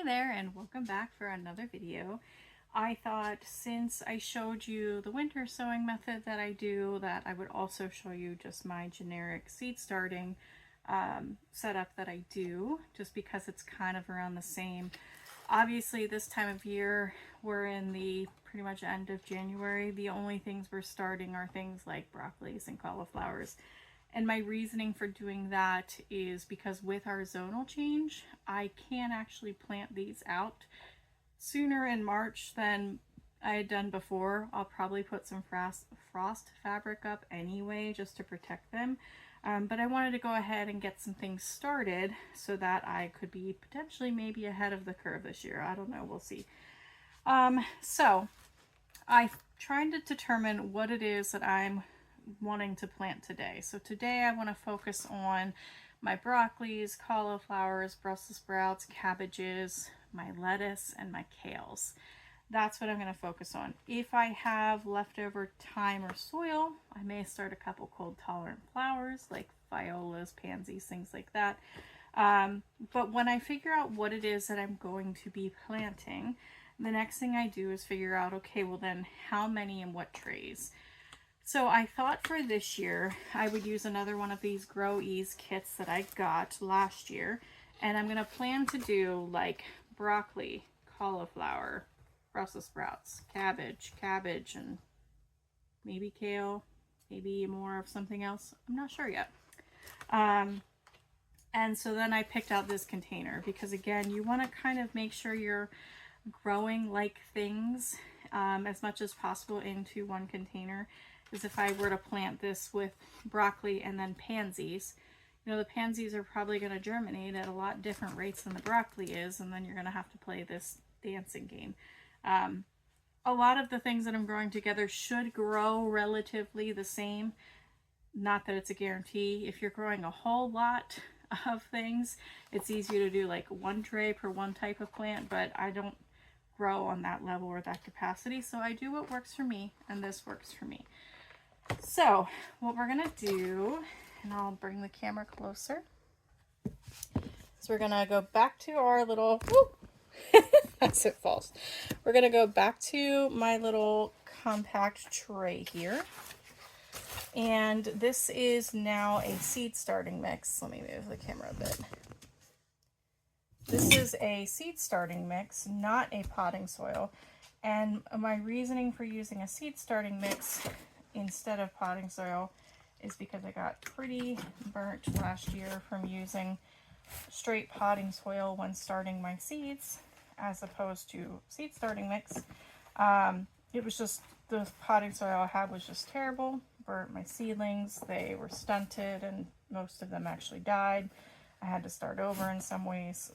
Hey there, and welcome back for another video. I thought since I showed you the winter sowing method that I do, that I would also show you just my generic seed starting setup that I do, just because it's kind of around the same. Obviously this time of year, we're in the pretty much end of January. The only things we're starting are things like broccolis and cauliflowers. And my reasoning for doing that is because with our zonal change, I can actually plant these out sooner in March than I had done before. I'll probably put some frost fabric up anyway, just to protect them. But I wanted to go ahead and get some things started so that I could be potentially maybe ahead of the curve this year. I don't know, we'll see. So I tried to determine what it is that I'm wanting to plant today. So today I want to focus on my broccolis, cauliflowers, Brussels sprouts, cabbages, my lettuce, and my kales. That's what I'm going to focus on. If I have leftover time or soil, I may start a couple cold tolerant flowers like violas, pansies, things like that. But when I figure out what it is that I'm going to be planting, the next thing I do is figure out, okay, well then how many and what trays. So I thought for this year, I would use another one of these Grow Ease kits that I got last year. And I'm going to plan to do like broccoli, cauliflower, Brussels sprouts, cabbage, and maybe kale, maybe more of something else. I'm not sure yet. And so then I picked out this container because again, you want to kind of make sure you're growing like things as much as possible into one container. As if I were to plant this with broccoli and then pansies, you know, the pansies are probably going to germinate at a lot different rates than the broccoli is, and then you're going to have to play this dancing game. A lot of the things that I'm growing together should grow relatively the same. Not that it's a guarantee. If you're growing a whole lot of things, it's easier to do like one tray per one type of plant, but I don't grow on that level or that capacity, so I do what works for me, and this works for me. So what we're gonna do, and I'll bring the camera closer, so we're gonna go back to our little as it falls. We're gonna go back to my little compact tray here, and this is now a seed starting mix. Let me move the camera a bit. This is a seed starting mix, not a potting soil, and my reasoning for using a seed starting mix instead of potting soil is because I got pretty burnt last year from using straight potting soil when starting my seeds as opposed to seed starting mix. It was just, the potting soil I had was just terrible, burnt my seedlings, they were stunted, and most of them actually died. I had to start over in some ways.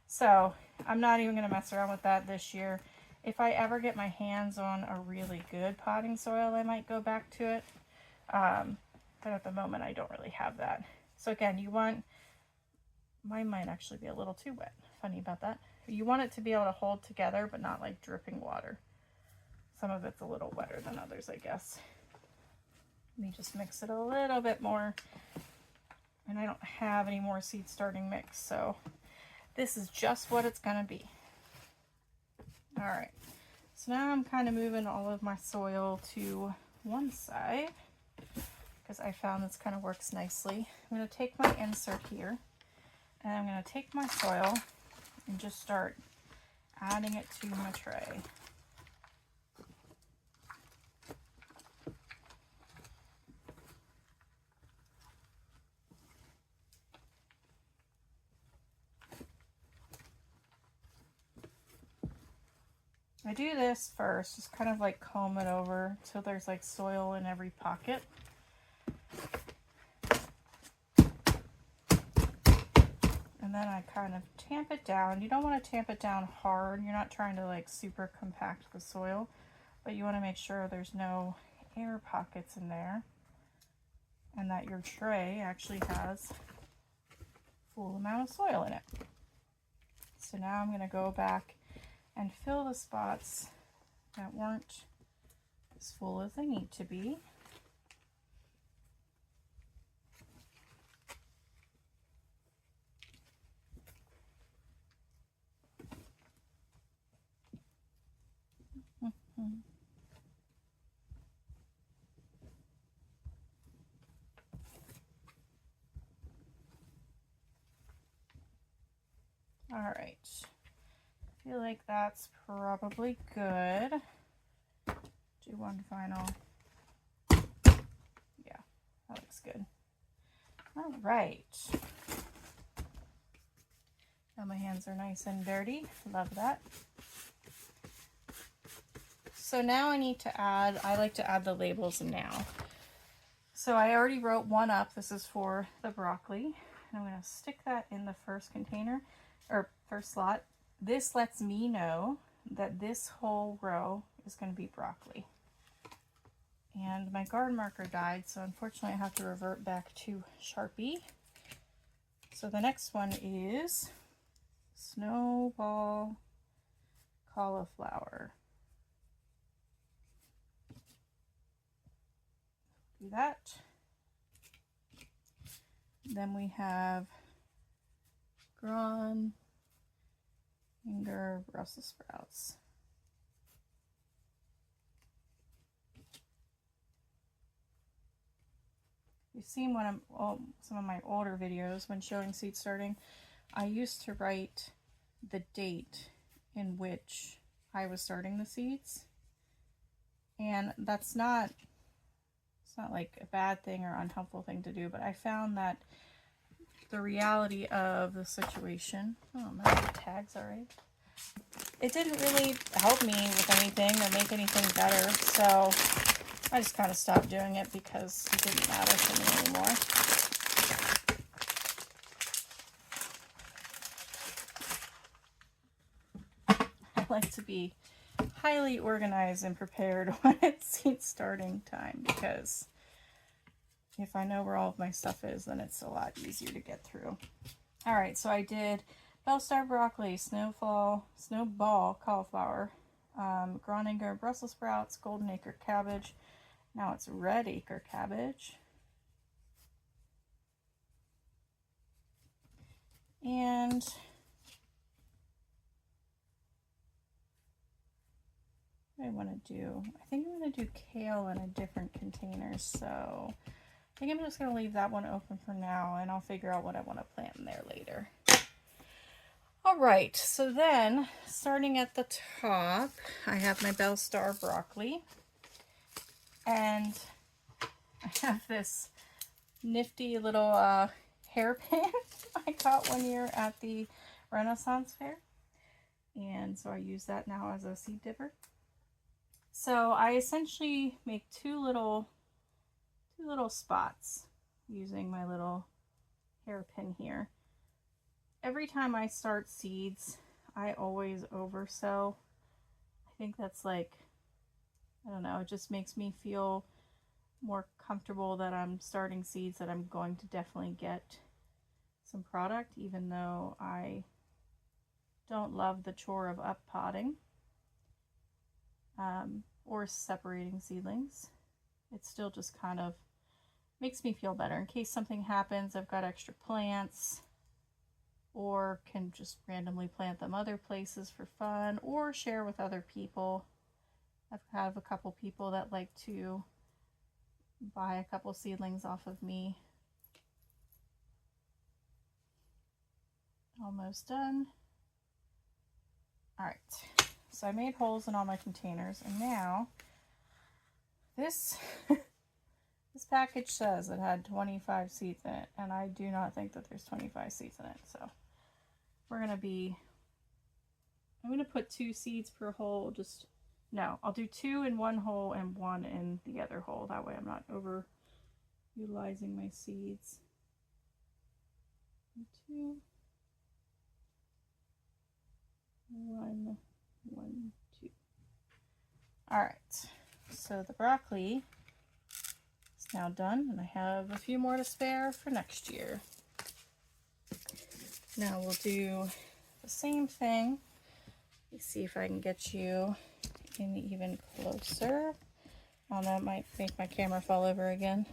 So I'm not even going to mess around with that this year. If I ever get my hands on a really good potting soil, I might go back to it. But at the moment, I don't really have that. So again, you want, mine might actually be a little too wet. Funny about that. You want it to be able to hold together, but not like dripping water. Some of it's a little wetter than others, I guess. Let me just mix it a little bit more. And I don't have any more seed starting mix, so this is just what it's gonna be. All right, so now I'm kind of moving all of my soil to one side because I found this kind of works nicely. I'm going to take my insert here and I'm going to take my soil and just start adding it to my tray. I do this first, just kind of like comb it over till there's like soil in every pocket. And then I kind of tamp it down. You don't want to tamp it down hard. You're not trying to like super compact the soil, but you want to make sure there's no air pockets in there and that your tray actually has full amount of soil in it. So now I'm going to go back and fill the spots that weren't as full as they need to be. All right. I feel like that's probably good. Do one final. Yeah, that looks good. All right. Now my hands are nice and dirty. Love that. So now I need to add, I like to add the labels now. So I already wrote one up. This is for the broccoli. And I'm going to stick that in the first container, or first slot. This lets me know that this whole row is going to be broccoli. And my guard marker died, so unfortunately I have to revert back to Sharpie. So the next one is snowball cauliflower. Do that. Then we have Groninger Brussels sprouts. You've seen some of my older videos when showing seed starting. I used to write the date in which I was starting the seeds, and it's not like a bad thing or unhelpful thing to do, but I found that the reality of the situation, oh my tags, all right, it didn't really help me with anything or make anything better, so I just kind of stopped doing it because it didn't matter to me anymore. I like to be highly organized and prepared when it's seed starting time, because if I know where all of my stuff is, then it's a lot easier to get through. All right, so I did Bellstar broccoli, snowball cauliflower, Groninger Brussels sprouts, golden acre cabbage. Now it's red acre cabbage. And what I want to do, I think I'm going to do kale in a different container, so I think I'm just going to leave that one open for now, and I'll figure out what I want to plant in there later. All right, so then starting at the top, I have my Bellstar broccoli, and I have this nifty little hairpin I got one year at the Renaissance Fair, and so I use that now as a seed dipper. So I essentially make two little spots using my little hairpin here. Every time I start seeds, I always oversow. I think that's like, I don't know, it just makes me feel more comfortable that I'm starting seeds, that I'm going to definitely get some product, even though I don't love the chore of up potting or separating seedlings. It still just kind of makes me feel better in case something happens. I've got extra plants, or can just randomly plant them other places for fun, or share with other people. I have a couple people that like to buy a couple seedlings off of me. Almost done. All right, so I made holes in all my containers, and now this this package says it had 25 seeds in it, and I do not think that there's 25 seeds in it. So I'm gonna put 2 seeds per hole. No, I'll do 2 in one hole and 1 in the other hole. That way I'm not over utilizing my seeds. 2, 1, 1, 2. All right, so the broccoli is now done, and I have a few more to spare for next year. Now we'll do the same thing. Let's see if I can get you in even closer. Oh, that might make my camera fall over again.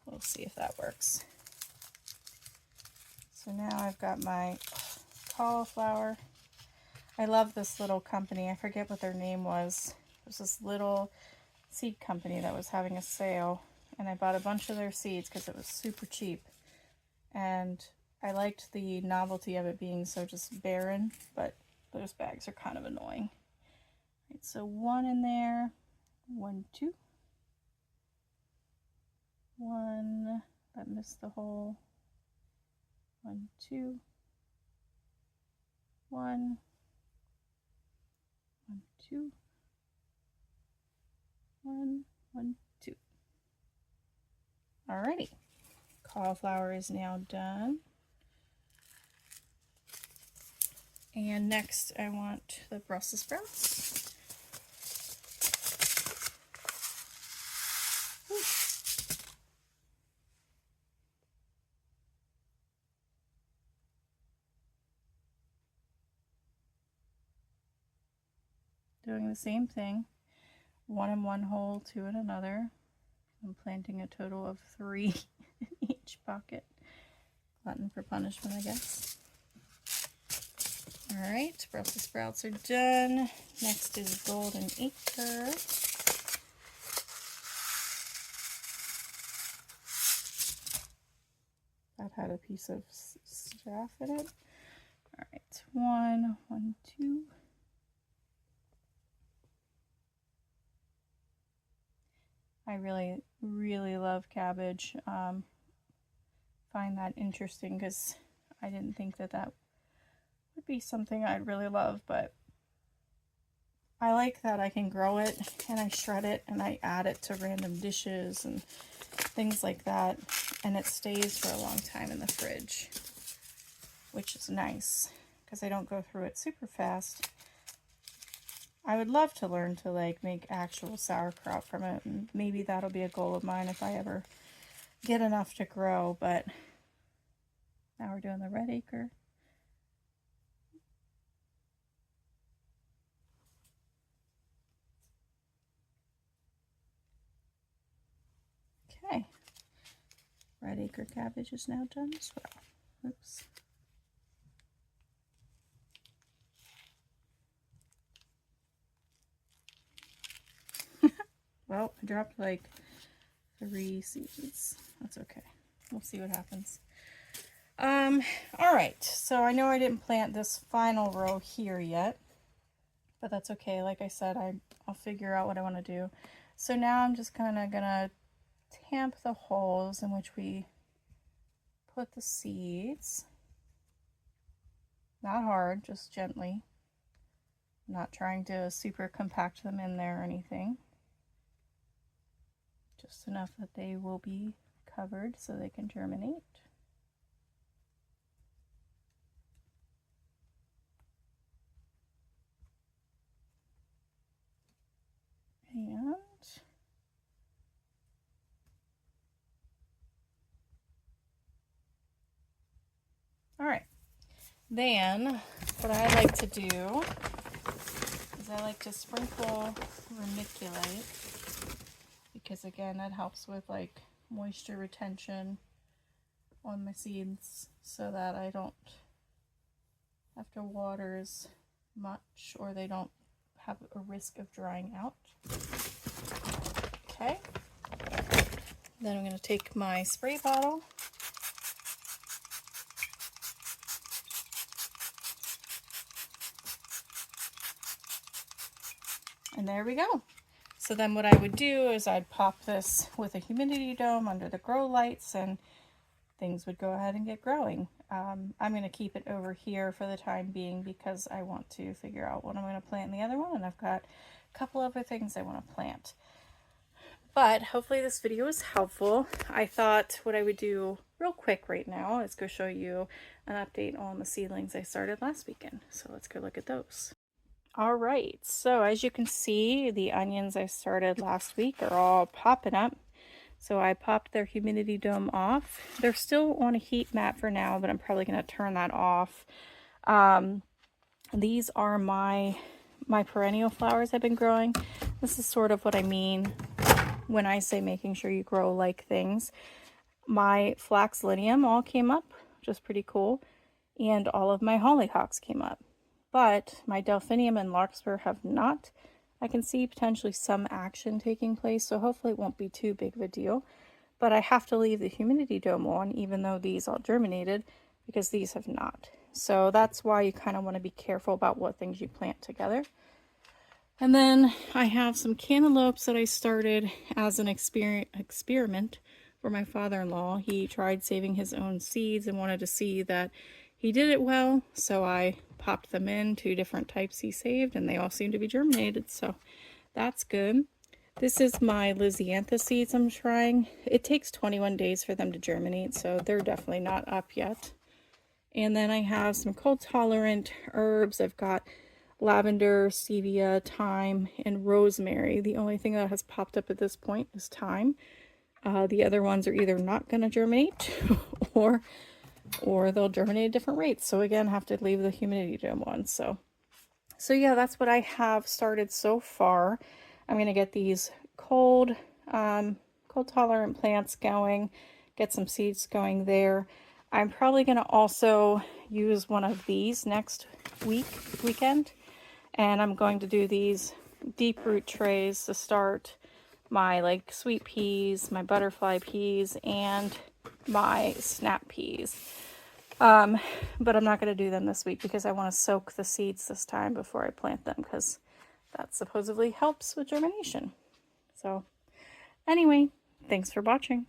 We'll see if that works. So now I've got my cauliflower. I love this little company. I forget what their name was. It was this little seed company that was having a sale, and I bought a bunch of their seeds because it was super cheap. And I liked the novelty of it being so just barren, but those bags are kind of annoying. Right, so 1 in there, 1, 2, 1, that missed the hole, 1, 2, 1, 1, 2, 1, 1, 2. Alrighty, cauliflower is now done. And next I want the Brussels sprouts. Doing the same thing, 1 in one hole, 2 in another. I'm planting a total of 3 in each pocket. Glutton for punishment, I guess. Alright, Brussels sprouts are done. Next is Golden Acre. That had a piece of staff in it. Alright, 1, 1, 2. I really love cabbage. Find that interesting because I didn't think that would be something I'd really love, but I like that I can grow it and I shred it and I add it to random dishes and things like that, and it stays for a long time in the fridge, which is nice because I don't go through it super fast. I would love to learn to like make actual sauerkraut from it, and maybe that'll be a goal of mine if I ever get enough to grow, but now we're doing the red acre. Okay, red acre cabbage is now done as well. Oops. Well, I dropped like 3 seeds. That's okay. We'll see what happens. Alright, so I know I didn't plant this final row here yet, but that's okay. Like I said, I'll figure out what I want to do. So now I'm just kind of gonna tamp the holes in which we put the seeds. Not hard, just gently. I'm not trying to super compact them in there or anything. Just enough that they will be covered so they can germinate. And all right, then what I like to do is I like to sprinkle vermiculite, because again that helps with like moisture retention on my seeds so that I don't have to water as much or they don't have a risk of drying out. Okay, then I'm going to take my spray bottle and there we go. So then what I would do is I'd pop this with a humidity dome under the grow lights and things would go ahead and get growing. I'm going to keep it over here for the time being because I want to figure out what I'm going to plant in the other one, and I've got a couple other things I want to plant. But hopefully this video was helpful. I thought what I would do real quick right now is go show you an update on the seedlings I started last weekend. So let's go look at those. All right, so as you can see, the onions I started last week are all popping up. So I popped their humidity dome off. They're still on a heat mat for now, but I'm probably going to turn that off. These are my perennial flowers I've been growing. This is sort of what I mean when I say making sure you grow like things. My Flaxlinium all came up, which is pretty cool, and all of my hollyhocks came up. But my Delphinium and Larkspur have not. I can see potentially some action taking place, so hopefully it won't be too big of a deal. But I have to leave the humidity dome on, even though these all germinated, because these have not. So that's why you kind of want to be careful about what things you plant together. And then I have some cantaloupes that I started as an experiment for my father-in-law. He tried saving his own seeds and wanted to see that he did it well, so I popped them in, 2 different types he saved, and they all seem to be germinated, so that's good. This is my Lisiantha seeds I'm trying. It takes 21 days for them to germinate, so they're definitely not up yet. And then I have some cold tolerant herbs. I've got lavender, stevia, thyme, and rosemary. The only thing that has popped up at this point is thyme. The other ones are either not going to germinate or they'll germinate at different rates. So again, have to leave the humidity dome on. So yeah, that's what I have started so far. I'm going to get these cold tolerant plants going, get some seeds going there. I'm probably going to also use one of these next weekend, and I'm going to do these deep root trays to start my like sweet peas, my butterfly peas, and my snap peas. But I'm not going to do them this week because I want to soak the seeds this time before I plant them, because that supposedly helps with germination. So anyway, thanks for watching.